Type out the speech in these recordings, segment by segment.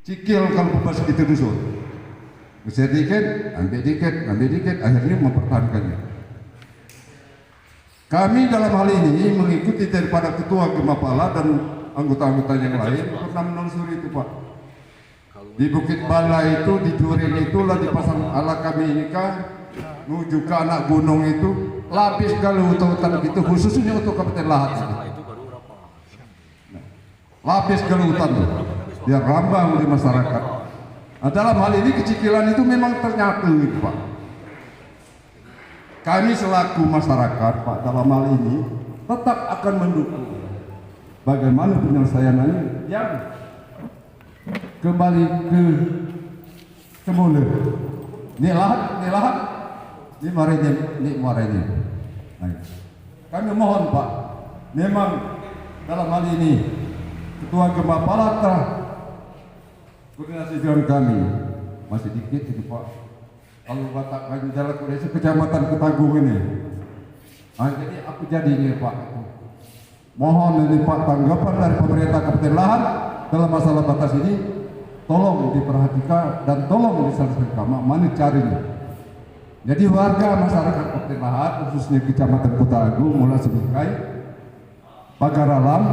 Cikil kalau bebas itu dusun. Usir dikit, ambil dikit, akhirnya mempertahankannya. Kami dalam hal ini mengikuti daripada Ketua Gemapala dan anggota-anggota yang lain pernah menelusuri itu Pak. Di Bukit Bala itu, di Jurin itulah dipasang ala kami ini kan menuju ke anak gunung itu lapis kalau hutan gitu khususnya untuk Kabupaten Lahat itu. Lapis kalau hutan tuh biar rambang di masyarakat. Nah, dalam hal ini kecikilan itu memang ternyata gitu Pak. Kami selaku masyarakat Pak dalam hal ini tetap akan mendukung bagaimana penyelesaiannya yang kembali ke semula. Ini lahat, ini marahnya. Nah, kami mohon Pak, memang dalam hal ini Ketua Gemapala telah koordinasi dengan kami masih dikit itu Pak. Kalau Batak Jalan Koordinasi Kecamatan Ketagung ini, nah, jadi aku jadi ini Pak. Mohon ini Pak tanggapan dari pemerintah Kabupaten Lahat dalam masalah batas ini, tolong diperhatikan dan tolong diselesaikan. Mana caranya? Jadi warga masyarakat Kabupaten Lahat khususnya Kecamatan Kota Agung mulai Sebukai, Pagar Alam,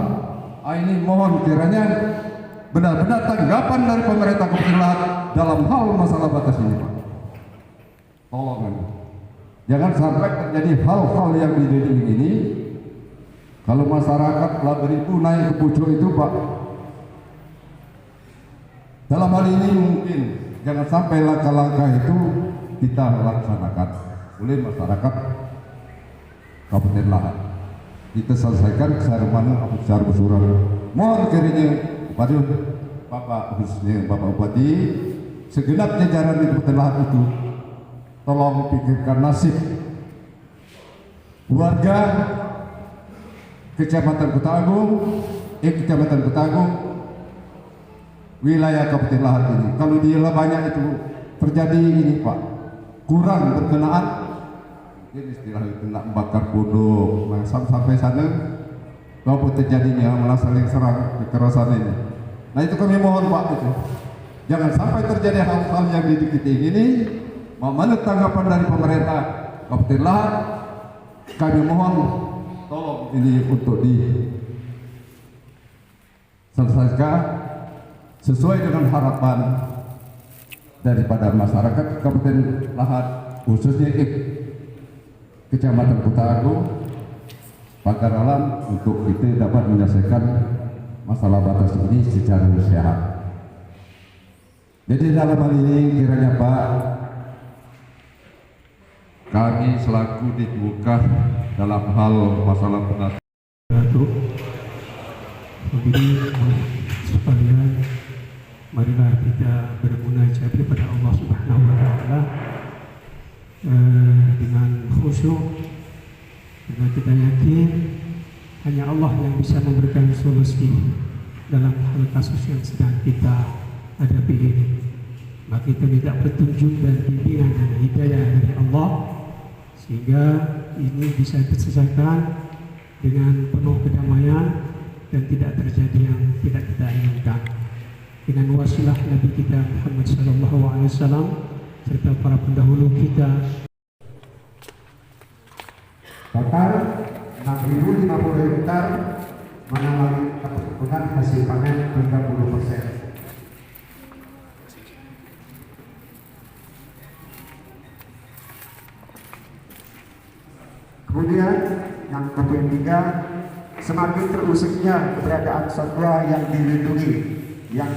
ini mohon kiranya benar-benar tanggapan dari pemerintah Kabupaten Lahat dalam hal masalah batas ini Pak. Tolong jangan sampai terjadi hal-hal yang ini. Kalau masyarakat labor itu naik ke pucuk itu Pak, dalam hal ini mungkin jangan sampai langkah-langkah itu kita laksanakan oleh masyarakat Kabupaten Lahat. Kita selesaikan secara mana secara bersurah. Mohon kiranya kepada Bapak khususnya Bapak Bupati, segenap jajaran di Kabupaten Lahat itu tolong pikirkan nasib warga Kecamatan Kota Agung, wilayah Kabupaten Lahat ini. Kalau dia banyak itu terjadi ini Pak, kurang berkenaan, ini istilah itu nak membakar bodong. Nah, sampai sana kalau terjadinya malah saling serang kekerasan ini. Nah itu kami mohon Pak itu, jangan sampai terjadi hal-hal yang didikiting ini. Mana tanggapan dari pemerintah Kabupaten Lahat? Kami mohon tolong ini untuk diselesaikan sesuai dengan harapan daripada masyarakat Kabupaten Lahat khususnya Kecamatan Kota Agung, Pagar Alam untuk kita dapat menyelesaikan masalah batas ini secara sehat. Jadi dalam hal ini kiranya Pak, kami selaku dibuka dalam hal masalah pengatur supaya marilah kita bermunajat kepada Allah Subhanahu wa taala dengan khusyuk, karena kita yakin hanya Allah yang bisa memberikan solusi dalam hal kasus yang sedang kita hadapi ini. Maka kita minta petunjuk dan bimbingan dan hidayah dari Allah sehingga ini bisa diselesaikan dengan penuh kedamaian dan tidak terjadi yang tidak kita inginkan. Dengan wasilah Nabi kita Muhammad SAW serta para pendahulu kita. Total 6.050 hektar mengalami perkebunan hasil panen 30%. Kemudian yang ketiga, semakin terusuknya keberadaan satwa yang dilindungi yang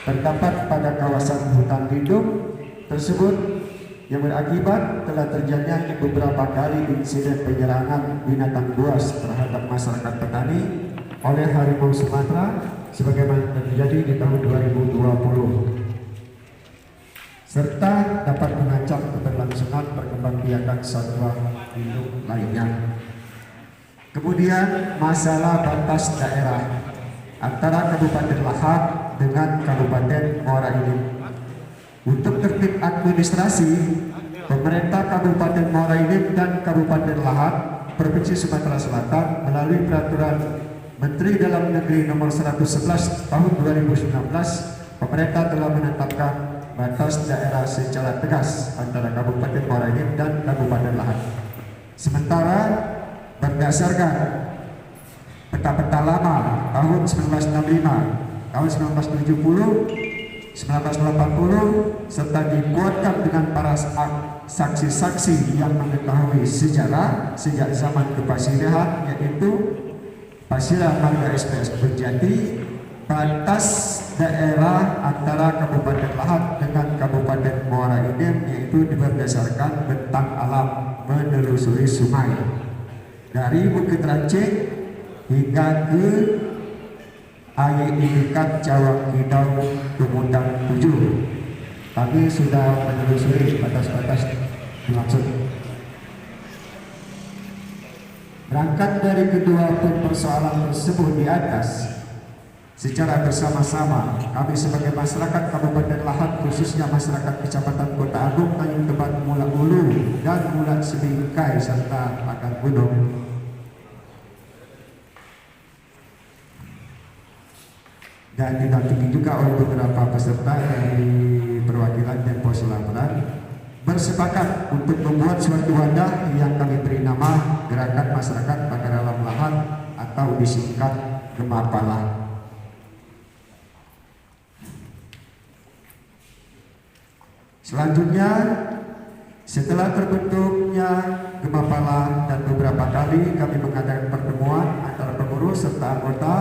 terdapat pada kawasan hutan lindung tersebut, yang berakibat telah terjadinya beberapa kali insiden penyerangan binatang buas terhadap masyarakat petani oleh harimau Sumatera sebagaimana terjadi di tahun 2020, serta dapat mengancam keberlangsungan perkembangbiakan satwa lindung lainnya. Kemudian masalah batas daerah antara Kabupaten Lahat dengan Kabupaten Muara Enim. Untuk tertib administrasi, pemerintah Kabupaten Muara Enim dan Kabupaten Lahat, Provinsi Sumatera Selatan melalui Peraturan Menteri Dalam Negeri Nomor 111 Tahun 2019 pemerintah telah menetapkan batas daerah secara tegas antara Kabupaten Muara Enim dan Kabupaten Lahat. Sementara berdasarkan peta-peta lama tahun 1965, tahun 1970, 1980 serta dikuatkan dengan para saksi-saksi yang mengetahui sejarah sejak zaman kepasirahan, yaitu Pasirah Marga SPS Berjati. Batas daerah antara Kabupaten Lahat dengan Kabupaten Muara Enim yaitu berdasarkan bentang alam menelusuri sungai dari Bukit Rancik hingga ke air Ilikat Cawang Kidau Tumutang 7. Kami sudah menelusuri batas-batas dimaksud. Berangkat dari kedua persoalan tersebut di atas, secara bersama-sama kami sebagai masyarakat Kabupaten Lahat, khususnya masyarakat Kecamatan Kota Agung, Tanjung Tebet, Mulak Ulu dan Mulak Sebingkai serta Pakan Gunung, dan didampingi juga oleh beberapa peserta dari perwakilan dan pos laporan, bersepakat untuk membuat suatu wadah yang kami beri nama Gerakan Masyarakat Pagar Alam Lahat atau disingkat Gemapala. Selanjutnya, setelah terbentuknya Gemapala dan beberapa kali kami mengadakan pertemuan antara pengurus serta anggota,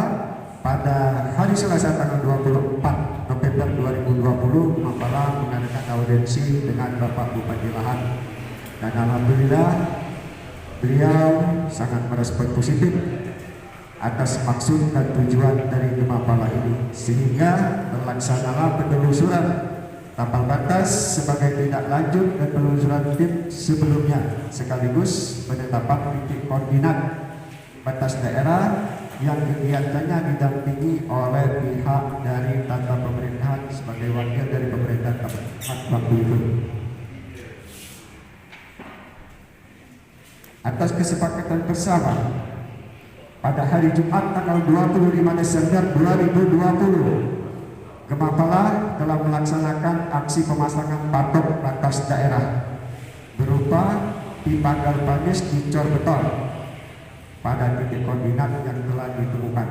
pada hari Selasa tanggal 24 November 2020 Gemapala mengadakan audiensi dengan Bapak Bupati Lahat, dan alhamdulillah beliau sangat merespon positif atas maksud dan tujuan dari Gemapala ini, sehingga terlaksanalah penelusuran tapal batas sebagai tindak lanjut dan penelusuran tim sebelumnya, sekaligus penetapan titik koordinat batas daerah yang kegiatannya didampingi oleh pihak dari tata pemerintahan sebagai wakil dari pemerintahan kabupaten waktu itu. Atas kesepakatan bersama, pada hari Jumat tanggal 25 Desember 2020, Gemapala telah melaksanakan aksi pemasangan patok batas daerah berupa pipa galvanis dicor beton pada titik koordinat yang telah ditemukan.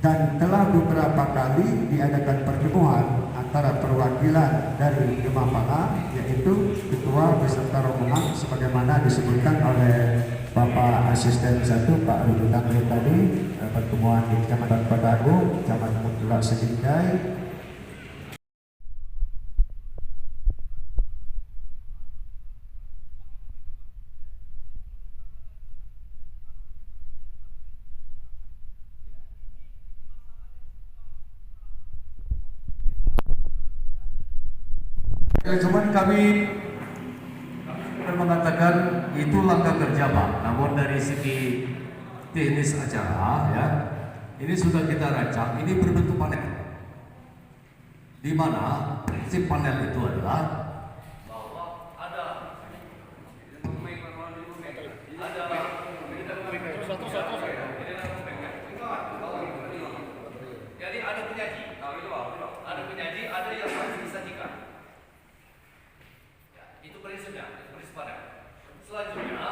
Dan telah beberapa kali diadakan pertemuan antara perwakilan dari Gemapala, yaitu ketua beserta rombongan sebagaimana disebutkan oleh Bapak Asisten 1 Pak Rudi Tangri tadi, pertemuan di Kecamatan Kota Agung, Kecamatan Mulak Sebingkai. Cuman kami mengatakan itu langkah kerja Pak, namun dari segi teknis acara ya, ini sudah kita rancang, ini berbentuk panel, di mana prinsip panel itu adalah bahwa jadi ada penyaji, ada yang harus disajikan. Itu prinsipnya, prinsip panel. Selanjutnya,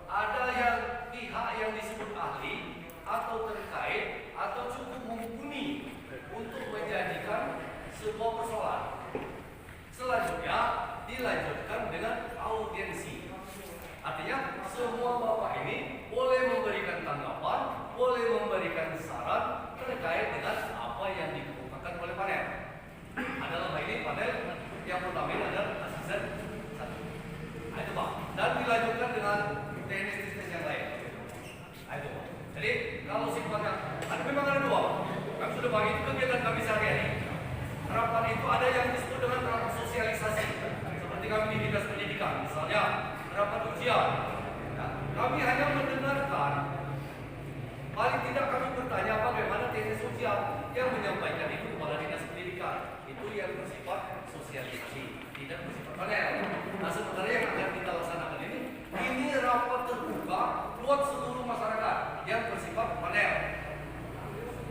ada yang pihak yang disebut ahli atau terkait atau cukup mumpuni untuk menjanjikan sebuah persoalan. Selanjutnya, dilanjutkan dengan audiensi. Artinya, semua bapak ini boleh memberikan tanggapan, boleh memberikan saran terkait dengan apa yang dikemukakan oleh panel. Adalah ini panel yang pertama ini adalah asisten 1. Itu Pak. Dan dilanjutkan dengan teknis-teknis yang lain. Itu Pak. Jadi kalau sifatnya memang ada 2 Pak. Kami sudah bagi itu kegiatan kami sehari-hari. Harapan itu ada yang disebut dengan sosialisasi. Seperti kami di dinas pendidikan, misalnya rapat ujian. Ya, kami hanya mendengarkan. Paling tidak kami bertanya bagaimana teknis ujian, yang menyampaikan itu kepada dinas pendidikan. Itu yang bersifat sosialisasi, tidak bersifat panel. Nah, sementara yang akan kita laksanakan ini rapat terbuka buat seluruh masyarakat. yang bersifat panel.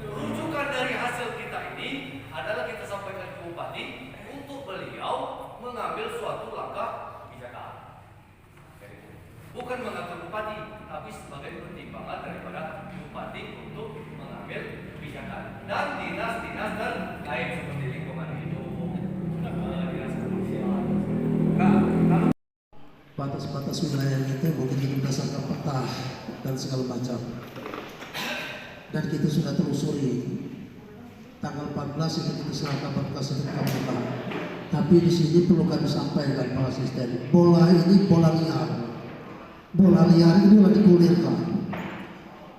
Rujukan dari hasil kita ini adalah kita sampaikan ke Bupati untuk beliau mengambil suatu langkah kebijakan. Bukan mengatur Bupati, tapi sebagai pertimbangan daripada Bupati untuk mengambil kebijakan. Dan dinas-dinas terkait seperti lingkungan hidup, dinas kebersihan. Nah, batas-batas wilayah itu mungkin kita berdasarkan peta dan segala macam. Dan kita sudah telusuri. Tanggal 14 itu kita serahkan berkas itu ke Kapolda. Tapi di sini perlu kami sampaikan Pak Asisten, bola ini bola liar. Bola liar ini lagi digulirkan.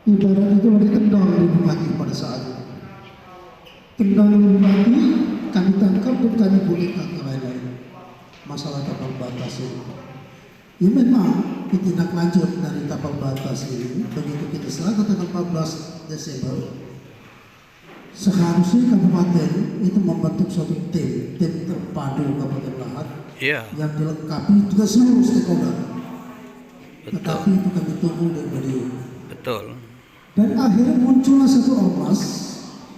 Ibarat itu lagi tendang di Bupati pada saat itu. Tendang di Bupati, kami tangkap dan kami gulirkan ke lain-lain. Masalah tapal batas ini. Ya memang tindak lanjut dari tapal batas ini, begitu kita serahkan tanggal 14 Desember, seharusnya kabupaten itu membentuk suatu tim terpadu Kabupaten Lahat yang dilengkapi juga seluruh stakeholder. Tetapi itu kami tunggu dari beliau. Betul. Dan akhirnya muncullah satu ormas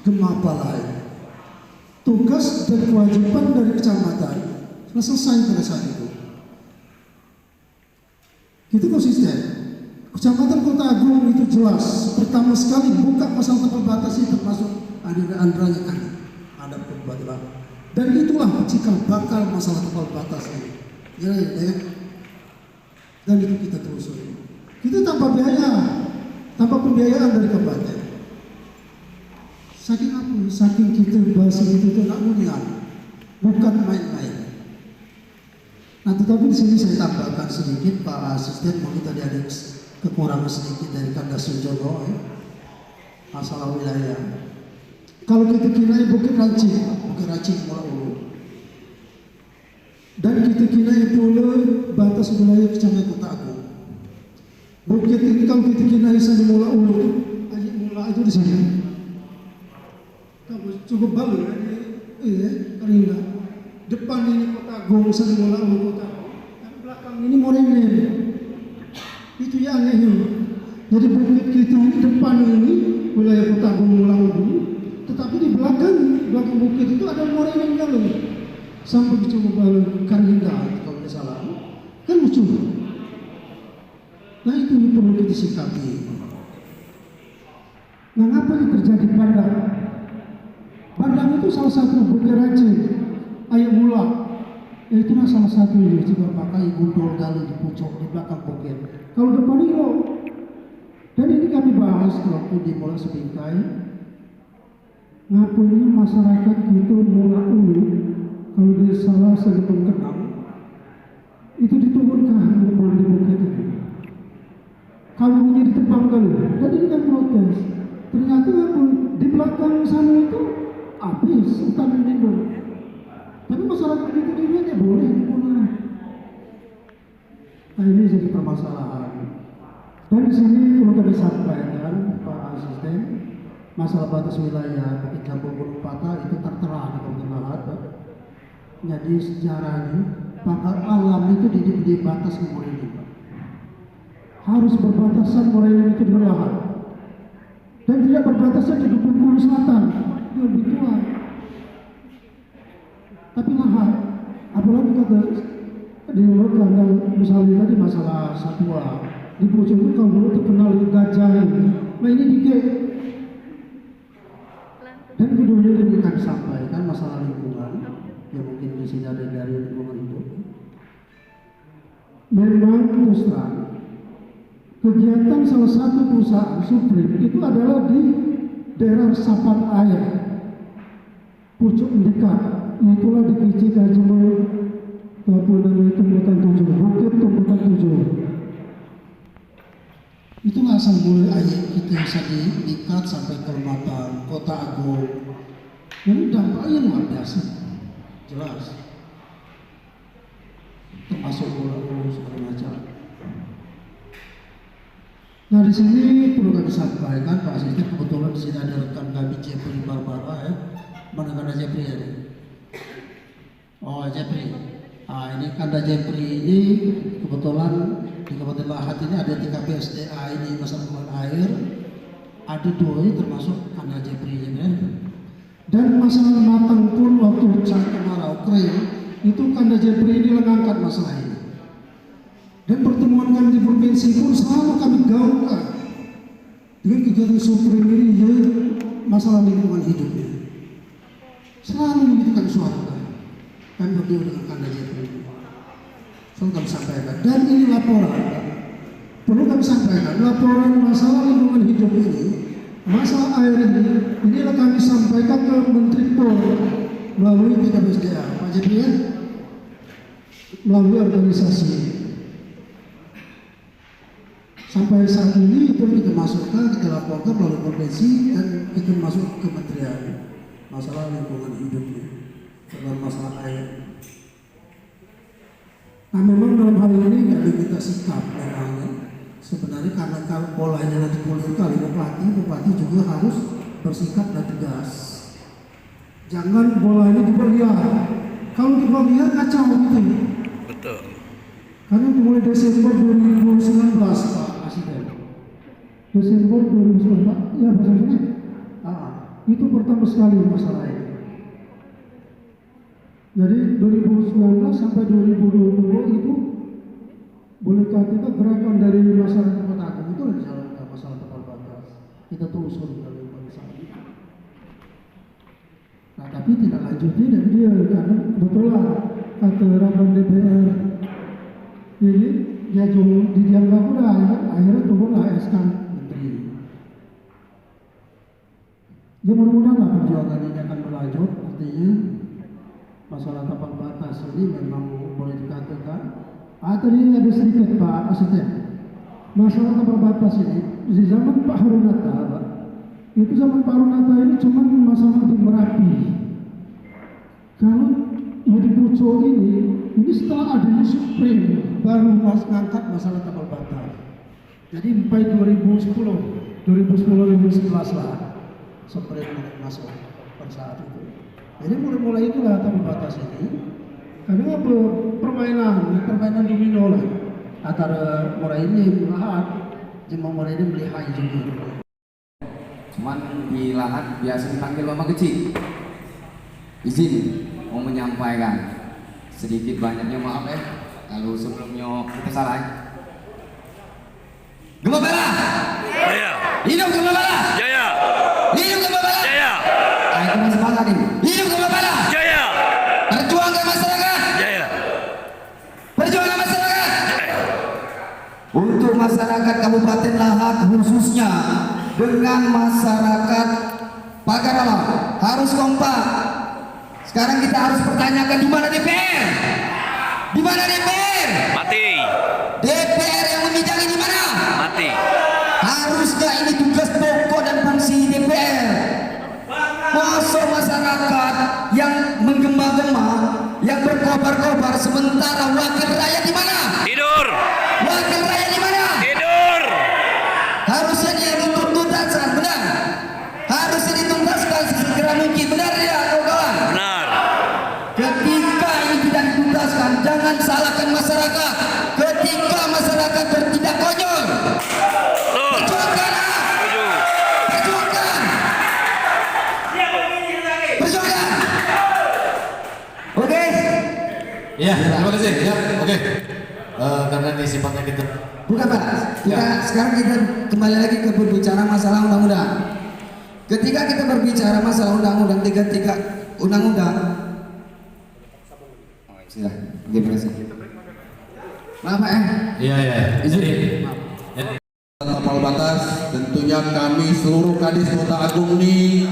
Gema Balai. Tugas dan kewajiban dari kecamatan selesai pada saat itu. Itu konsisten. Kecamatan Kota Agung itu jelas pertama sekali buka masalah tapal batas itu, termasuk Andranya kan ada perubahan. Dan itulah cikal bakal masalah tapal batas ini. Ya. Dan itu kita telusuri. Kita tanpa biaya, tanpa pembiayaan dari kabupaten. Saking apa? Saking kita bahas itu tidak mulia, bukan main-main. Nah, tetapi di sini saya tambahkan sedikit, Pak Asisten, mungkin tadi ada kekurangan sedikit dari Kandas Sunjono, masalah wilayah. Kalau kita kira Bukit Rancing Muara Ulu, dan kita kira pula batas wilayah Kecamatan Kota Agung. Bukit ini kalau kita kira di Muara Ulu, Aji Mula itu di sini. Kamu cukup bagus, karena depan ini Kota Agung, Muara Ulu Kota Agung, dan belakang ini Morenin. Itu ya aneh. Jadi bukit kita ini depan ini wilayah Kota Agung Muara Ulu, tetapi di belakang bukit itu ada Morenin Galuh. Sampai ke Cunggubalu Karinda kalau tidak salah, kan lucu. Nah itu perlu kita sikapi. Nah apa yang terjadi Padang? Padang itu salah satu Bukit Rancing, Ayam Mula. Itulah salah satu juga pakai gundul galuh di pucuk di belakang bukit. Kalau depan itu, dan ini kami bahas waktu di Muara Sebingkai. Ngapain masyarakat itu Muara Ulu? Kalau dia salah sebelum kenal, itu diturunkan di bukit itu. Kalungnya ditebangkan, dan ini kan protes. Ternyata di belakang sana itu habis hutan lindung. Tapi masyarakat itu dia boleh dibunuh. Nah ini jadi permasalahan. Dan di sini perlu kami sampaikan Pak Asisten, masalah batas wilayah Bukit Campur Gunung Patah itu tertera di Kabupaten Lahat. Jadi sejarahnya pakar alam itu di batas Morenin, Pak. Harus berbatasan Morenin itu dengan Lahat, dan tidak berbatasan di Bengkulu Selatan, itu lebih tua. Tapi Lahat, apalagi kata dilakukan misalnya tadi masalah satwa di pucuk itu kalau dulu terkenal gajah ini, nah ini dikit. Dan keduanya diberikan sampaikan masalah lingkungan. Ya mungkin di sini ada dari lingkungan hidup. Memang terus terang, kegiatan salah satu perusahaan Suprim itu adalah di daerah resapan air pucuk Indikan. Itulah di Kicik Ajemul, Papua namanya Tumbukan 7, Bukit Tumbukan 7. Itulah asal mulai air kita bisa diikat sampai ke Matang, Kota Agung. Dan dampaknya luar biasa. Jelas, termasuk bola-bola segala macam. Nah di sini perlu kami sampaikan Pak Asisten, kebetulan di sini ada rekan kami Jeffrey Barbara ya. Mana Kanda Jeffrey ya? Oh Jeffrey. Ah ini Kanda Jeffrey ini kebetulan di Kabupaten Lahat ini ada TKP SDA ini masalah air. ada dua termasuk Kanda Jepri kan. Dan masalah matang pun waktu saat kemarau kering itu Kanda Jepri ini mengangkat masalah ini. Dan pertemuan kami di provinsi pun selalu kami gaungkan dengan kegiatan Supreme ini masalah lingkungan hidupnya. Selalu menunjukkan suara kami berdua dengan Kanda Jepri. Selalu kami sampaikan. Dan ini laporan, perlu kami sampaikan, laporan masalah lingkungan hidup ini, masalah air ini, inilah kami sampaikan ke Menteri POR melalui PKBSDA, Pak Jepri ya, melalui organisasi. Sampai saat ini itu kita masukkan, kita laporkan melalui provinsi dan itu masuk ke kementerian masalah lingkungan hidupnya, dalam masalah air. Nah memang dalam hal ini nggak kita sikap memang sebenarnya karena kalau polanya nanti politik kali bupati juga harus bersikap dan tegas. Jangan bola ini diperlihat. Kalau diperlihat kacau gitu. Betul. Karena mulai Desember 2019 Pak Presiden. Desember 2019 ya maksudnya. Itu pertama sekali masalah ini. Jadi 2019 sampai 2020 itu boleh kita gerakan dari masyarakat Kota Agung itu lagi masalah tepat batas. Kita telusuri dari masalah itu. Nah tapi tidak lanjutnya dan dia karena kebetulan kata Raban DPR ini dia didiamkan udah akhirnya turunlah SK Menteri. Ya mudah-mudahan lah perjuangan ini akan berlanjut, artinya masalah tapal batas ini memang boleh dikatakan. Tadi ada sedikit Pak Asisten. Masalah tapal batas ini di zaman Pak Harun Hatta, itu zaman Pak Harun Hatta ini cuma masalah di Merapi. Kalau di Pucuk ini setelah ada Supreme baru ngangkat masalah tapal batas. Jadi sampai 2011 lah Supreme masuk pada saat itu. Jadi mulai itulah tapal batas ini. Karena permainan domino lah antara orang ini melahat, cuma orang ini melihai juga. Cuman di lahat biasa dipanggil mama kecil. Izin mau menyampaikan sedikit banyaknya maaf kalau sebelumnya kita salah. Gembala. Jaya. Hidup Gembala. Jaya. Hidup Gembala. Jaya. Ayo kita semangat ini. Hidup Gembala. Jaya. Perjuangkan masyarakat. Jaya. Perjuangkan masyarakat. Untuk masyarakat Kabupaten Lahat khususnya dengan masyarakat Pagaralam harus kompak. Sekarang kita harus pertanyakan di mana DPR? Di mana DPR? Mati. DPR yang memidangi di mana? Mati. Haruskah ini tugas pokok dan fungsi DPR? Masa masyarakat yang menggema-gema, yang berkobar-kobar, sementara wakil rakyat di mana? Tidur. Wakil rakyat di mana? Tidur. Harusnya dia dituntaskan, benar? Harusnya dituntaskan segera mungkin, benar ya kawan-kawan? Benar. Ketika ini tidak dituntaskan, jangan salahkan masyarakat. Ketika masyarakat bertindak konyol, Betul. perjuangkan, Setuju. perjuangkan, perjuangkan. Oke? Iya, terima kasih. Ya, oke. Karena ini sifatnya kita. Bukan Pak, sekarang kita kembali lagi ke berbicara masalah undang-undang. Ketika kita berbicara masalah undang-undang 33 undang-undang. Sudah, terima kasih. Maaf Pak Iya. Jadi Tapal batas tentunya kami seluruh kadis Kota Agung ini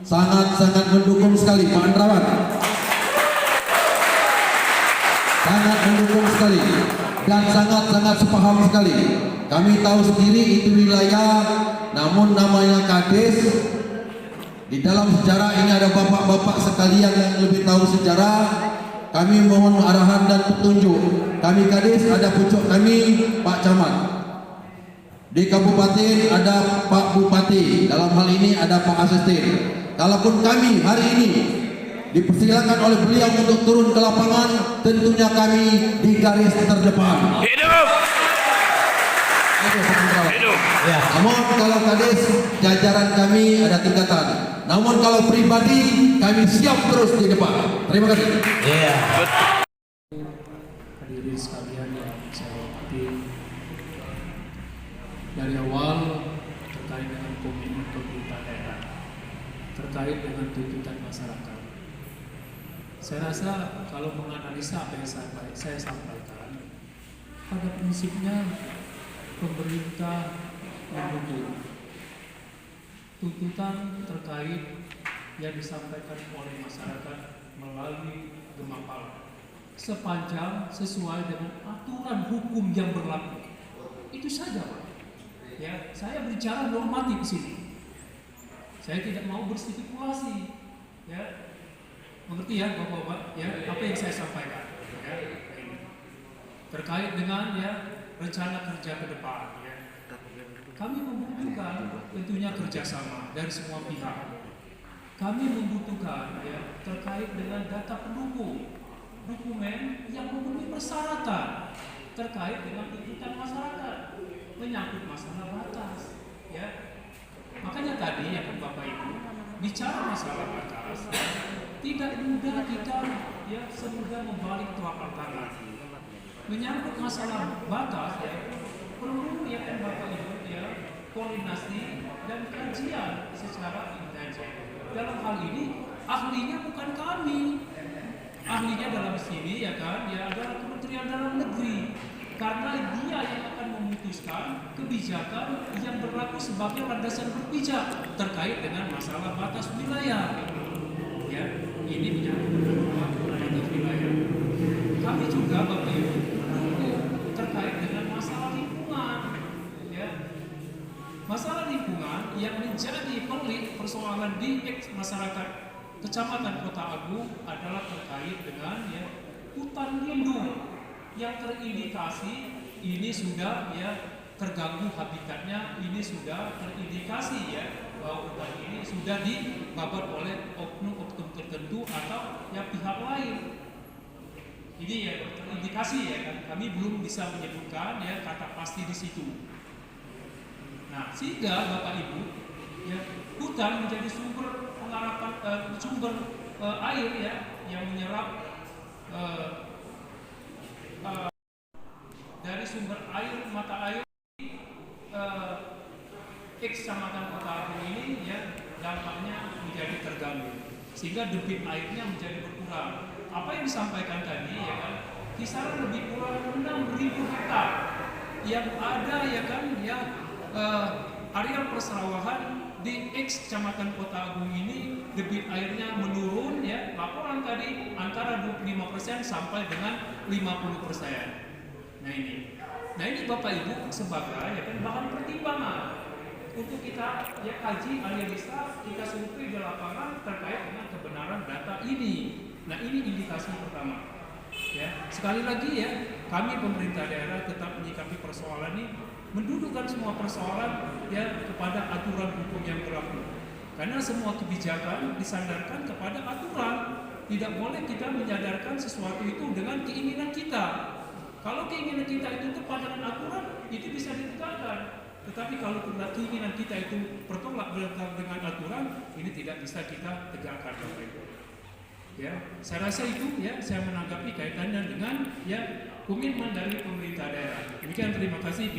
sangat-sangat mendukung sekali Pak Andrawan. Sangat mendukung sekali dan sangat-sangat sepaham sekali. Kami tahu sendiri itu wilayah, namun namanya Kades. Di dalam sejarah ini ada bapak-bapak sekalian yang lebih tahu sejarah. Kami mohon arahan dan petunjuk. Kami Kades ada pucuk kami Pak Camat. Di kabupaten ada Pak Bupati. Dalam hal ini ada Pak Asisten. Kalaupun kami hari ini dipersilakan oleh beliau untuk turun ke lapangan, tentunya kami di garis terdepan. Hidup. Oke, sebentar. Hidup. Ya, namun kalau kadis jajaran kami ada tingkatan. Namun kalau pribadi kami siap terus di depan. Terima kasih. Iya. Hadirin sekalian yang saya hormati, dari awal terkait dengan komitmen pemerintah daerah, terkait dengan tuntutan masyarakat, saya rasa kalau menganalisa apa yang saya sampaikan, pada prinsipnya pemerintah mendukung tuntutan terkait yang disampaikan oleh masyarakat melalui Gemapal, sepanjang sesuai dengan aturan hukum yang berlaku. Itu saja, Pak. Ya, saya bicara normatif di sini. Saya tidak mau berspekulasi. Ya, mengerti ya, Bapak-bapak? Ya, apa yang saya sampaikan? Ya, ini. Terkait dengan ya rencana kerja ke depan. Ya. Kami membutuhkan tentunya kerjasama dari semua pihak. Kami membutuhkan ya terkait dengan data pendukung, dokumen yang memenuhi persyaratan terkait dengan tuntutan masyarakat menyangkut masalah batas. Ya, makanya tadi ya kan Bapak Ibu bicara masalah batas, tidak mudah kita ya semudah membalik telapak tangan. Menyangkut masalah batas ya perlu ya kan Bapak Ibu ya koordinasi dan kajian secara intensif. Dalam hal ini ahlinya bukan kami, ahlinya dalam sini ya kan ya adalah Kementerian Dalam Negeri, karena dia yang akan memutuskan kebijakan yang berlaku sebagai landasan berpijak terkait dengan masalah batas wilayah. Ya, ini menyangkut batas wilayah. Kami juga Bapak Ibu terkait dengan masalah lingkungan. Ya, masalah lingkungan yang menjadi pelik persoalan di masyarakat Kecamatan Kota Agung adalah terkait dengan ya hutan lindung yang terindikasi ini sudah ya terganggu habitatnya, ini sudah terindikasi ya bahwa hutan ini sudah dibabat oleh oknum-oknum tertentu atau ya pihak lain. Ini ya terindikasi ya kan, kami belum bisa menyebutkan ya kata pasti di situ. Nah, sehingga Bapak Ibu ya hutan menjadi sumber pengharapan sumber air ya yang menyerap dari sumber air mata air Kecamatan Kota Agung ini ya dampaknya menjadi terganggu sehingga debit airnya menjadi berkurang. Apa yang disampaikan tadi ya kan kisaran lebih kurang 6.000 hektar yang ada ya kan ya area persawahan di Kecamatan Kota Agung ini debit airnya menurun ya, laporan tadi antara 25% sampai dengan 50%. Nah ini Bapak Ibu sebagai ya kan bahan pertimbangan untuk kita ya kaji analisa, kita survei di lapangan terkait dengan kebenaran data ini. Nah ini indikasi pertama. Ya, sekali lagi ya, kami pemerintah daerah tetap menyikapi persoalan ini, mendudukkan semua persoalan ya kepada aturan hukum yang berlaku. Karena semua kebijakan disandarkan kepada aturan. Tidak boleh kita menyadarkan sesuatu itu dengan keinginan kita. Kalau keinginan kita itu tepat dengan aturan, itu bisa ditegakkan. Tetapi kalau keinginan kita itu bertolak belakang dengan aturan, ini tidak bisa kita tegakkan. Ya, saya rasa itu ya saya menanggapi kaitannya dengan ya komitmen dari pemerintah daerah. Demikian, terima kasih.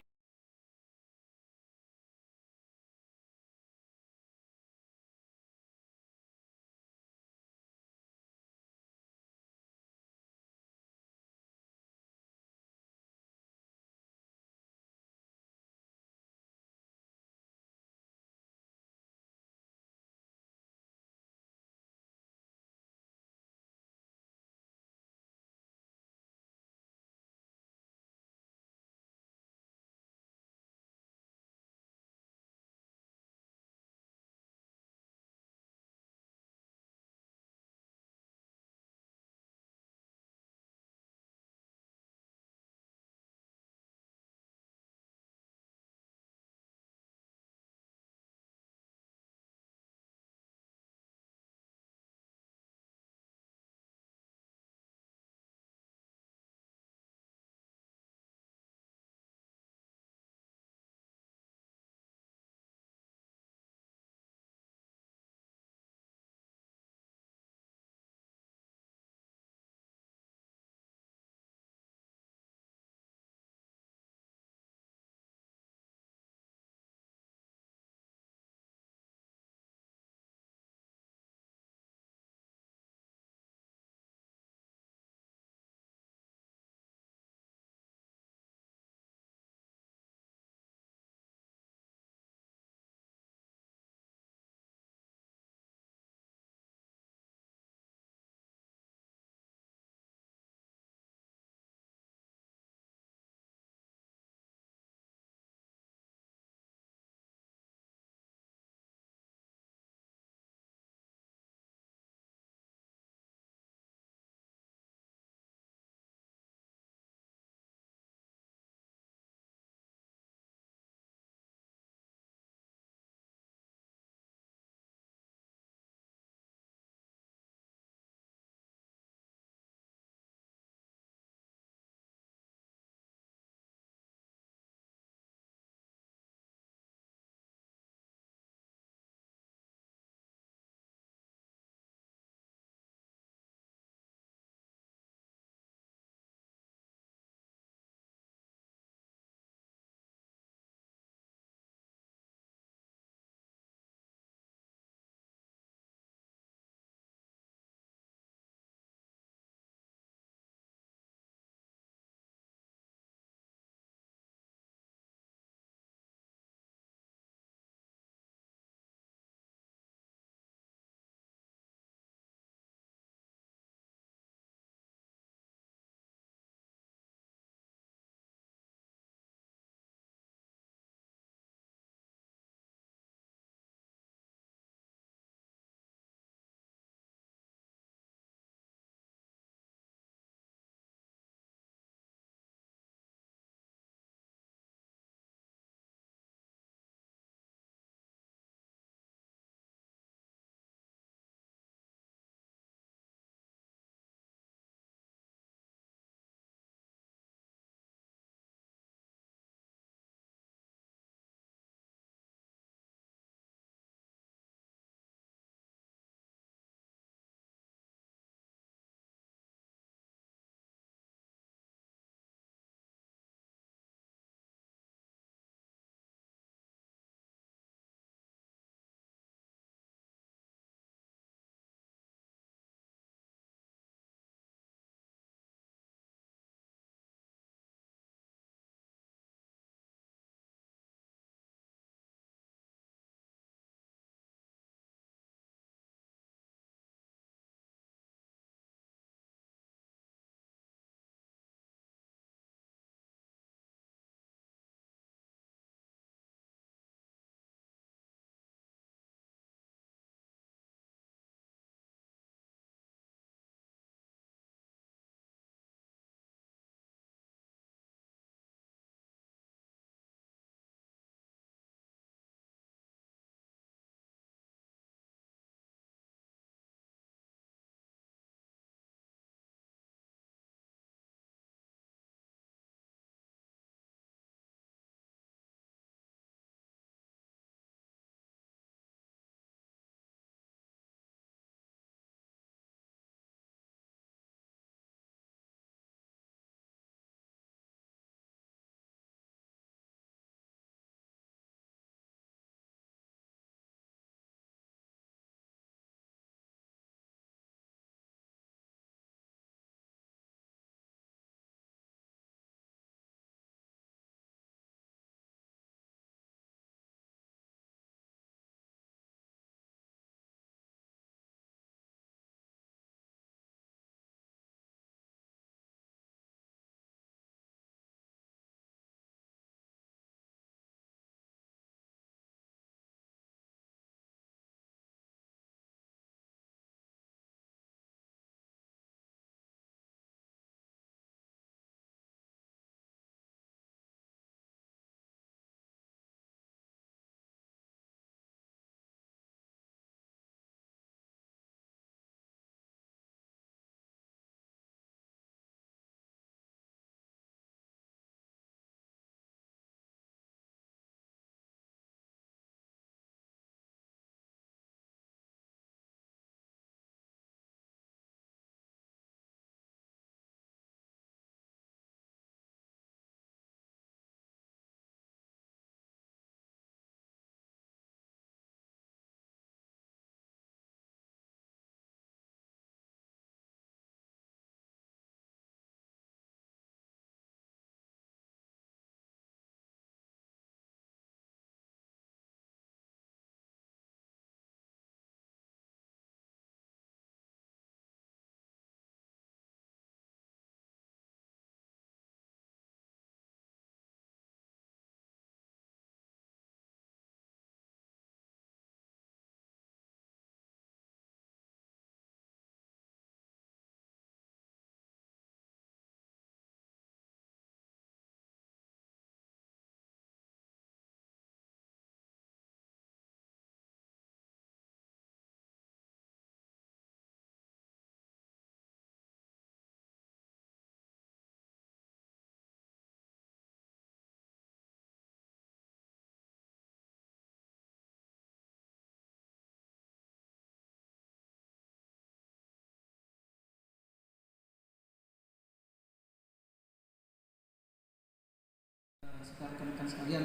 rekan-rekan sekalian,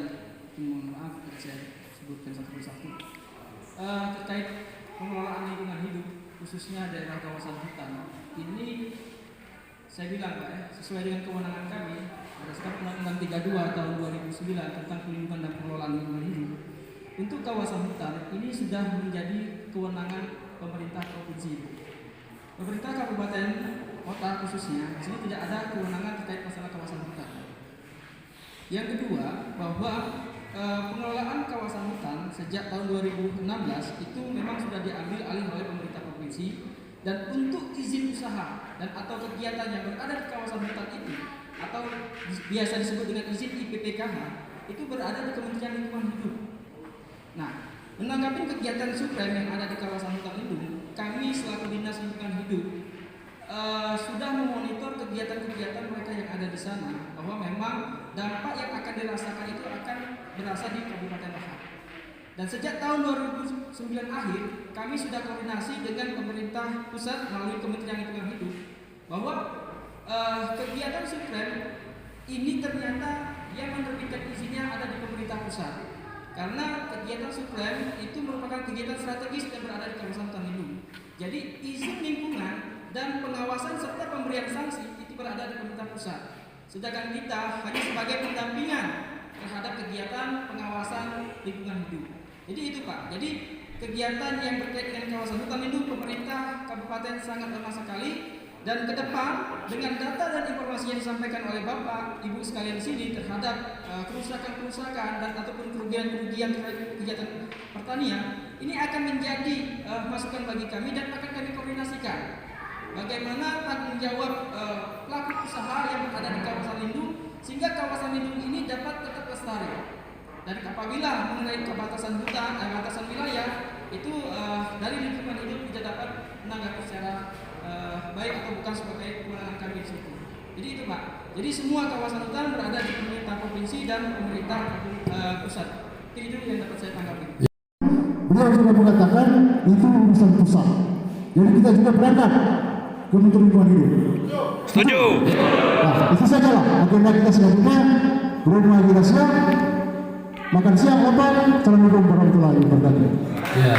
mohon maaf jika saya sebutkan satu persatu. Terkait pengelolaan lingkungan hidup, khususnya daerah kawasan hutan, ini saya bilang Pak ya, sesuai dengan kewenangan kami berdasarkan Undang-Undang 32 tahun 2009 tentang perlindungan dan pengelolaan lingkungan hidup. Untuk kawasan hutan ini sudah menjadi kewenangan pemerintah provinsi. Pemerintah kabupaten kota khususnya, di sini tidak ada kewenangan terkait masalah kawasan hutan. Yang kedua, bahwa pengelolaan kawasan hutan sejak tahun 2016 itu memang sudah diambil alih oleh pemerintah provinsi, dan untuk izin usaha dan atau kegiatan yang berada di kawasan hutan itu atau biasa disebut dengan izin IPPKH itu berada di Kementerian Lingkungan Hidup. Nah, menanggapi kegiatan suprem yang ada di kawasan hutan lindung, kami selaku Dinas Lingkungan Hidup sudah memonitor kegiatan-kegiatan mereka yang ada di sana, bahwa memang dampak yang akan dirasakan itu akan berasal di Kabupaten Lahad. Dan sejak tahun 2009 akhir, kami sudah koordinasi dengan pemerintah pusat melalui Kementerian Lingkungan Hidup bahwa kegiatan suprem ini ternyata yang menerbitkan izinnya ada di pemerintah pusat. Karena kegiatan suprem itu merupakan kegiatan strategis yang berada di kawasan hutan lindung. Jadi izin lingkungan dan pengawasan serta pemberian sanksi itu berada di pemerintah pusat. Sedangkan kita hanya sebagai pendampingan terhadap kegiatan pengawasan lingkungan hidup. Jadi itu Pak. Jadi kegiatan yang terkait dengan kawasan hutan lindung pemerintah kabupaten sangat lemah sekali. Dan ke depan dengan data dan informasi yang disampaikan oleh Bapak, Ibu sekalian di sini terhadap kerusakan-kerusakan dan ataupun kerugian-kerugian terhadap kegiatan pertanian, ini akan menjadi masukan bagi kami dan akan kami koordinasikan. Bagaimana tanggung jawab pelaku usaha yang berada di kawasan lindung sehingga kawasan lindung ini dapat tetap lestari. Dan apabila mengenai kebatasan hutan, batasan wilayah itu dari lingkungan hidup tidak dapat menanggapi secara baik atau bukan sebagai kewenangan kami di situ. Jadi itu Pak. Jadi semua kawasan hutan berada di pemerintah provinsi dan pemerintah pusat. Itu yang dapat saya tanggapi. Beliau juga mengatakan itu urusan pusat. Jadi kita juga berangkat ke Menteri Lingkungan Hidup. Setuju. Nah, itu saja lah agenda kita selanjutnya. Berumah kita siap. Makan siang apa? Assalamualaikum warahmatullahi wabarakatuh. Ya.